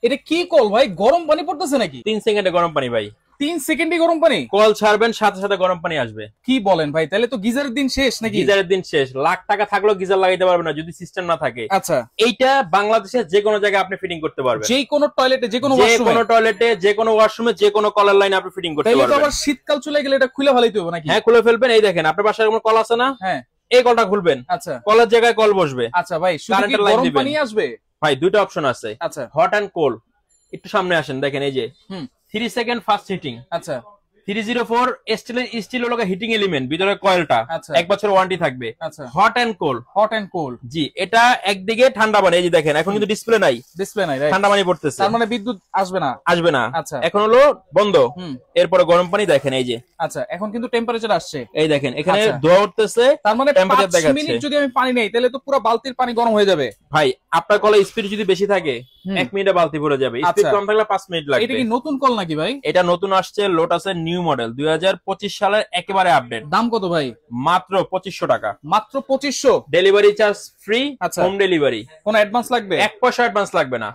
এটা কি কল ভাই, গরম পানি পড়তেছে নাকি? 3 সেকেন্ডে গরম পানি ভাই। 3 সেকেন্ডে গরম পানি? কল ছাড়বেন সাথে সাথে গরম পানি আসবে। কি বলেন ভাই, তাহলে তো গিজারের দিন শেষ নাকি? গিজারের দিন শেষ। লাখ টাকা থাকলেও গিজার লাগাইতে পারবে না যদি সিস্টেম না থাকে। আচ্ছা, এইটা বাংলাদেশের যে কোনো জায়গায় আপনি ফিটিং করতে পারবেন, যে কোনো টয়লেটে, যে কোনো যে কোনো টয়লেটে, যে কোনো ওয়াশরুমে, যে কোনো কলার লাইনে আপনি ফিটিং করতে তাহলে তো পারবেন। আবার শীতকাল চলে গেলে এটা খুলে ফেলাইতে হবে নাকি? হ্যাঁ, খুলে ফেলবেন। এই দেখেন আপনার বাসায় কোনো কল আছে না? হ্যাঁ, এই কলটা খুলবেন, আচ্ছা, কলের জায়গায় কল বসবে। আচ্ছা ভাই, শুধু কি কারেন্টের লাইন গরম দিবেন। পানি আসবে? ভাই দুইটা অপশন আছে, আচ্ছা, হট এন্ড কোল্ড। একটু সামনে আসেন, দেখেন এই যে হুম, 3 সেকেন্ড ফাস্ট হিটিং। আচ্ছা, 304 স্টিল হলো হিটিং এলিমেন্ট, ভিতরে কয়েলটা, আচ্ছা, 1 বছর ওয়ারেন্টি থাকবে। আচ্ছা, hot and cold. Hot and cold, জি, এটা একদিকে ঠান্ডা পানি, এই যে দেখেন এখন কিন্তু ডিসপ্লে নাই, ডিসপ্লে নাই, রাইট, ঠান্ডা পানি পড়তেছে, তার মানে বিদ্যুৎ আসবে না? আসবে না। আচ্ছা, এখন হলো বন্ধ। হুম, এরপরে গরম পানি দেখেন এই যে, আচ্ছা, এখন কিন্তু টেম্পারেচার আসছে, এই দেখেন এখানে আচ্ছা, ধোয়া উঠতেছে, তার মানে টেম্পারেচার 5 দেখাচ্ছে। মিনিট যদি আমি পানি নেই তাহলে তো পুরো বালতির পানি গরম হয়ে যাবে। ভাই আপনার কলে স্পিড যদি বেশি থাকে হুম, 1 মিনিটে বালতি ভরে যাবে, স্পিড আচ্ছা, কম থাকলে 5 মিনিট লাগবে। এটা কি নতুন কল নাকি ভাই? এটা নতুন আসছে, লোটাসের নিউ মডেল 2025 সালের একেবারে আপডেট। দাম কত ভাই? মাত্র 2500 টাকা। মাত্র 2500? ডেলিভারি চার্জ ফ্রি, আচ্ছা, হোম ডেলিভারি। কোনো অ্যাডভান্স লাগবে? 1 পয়সা অ্যাডভান্স লাগবে না।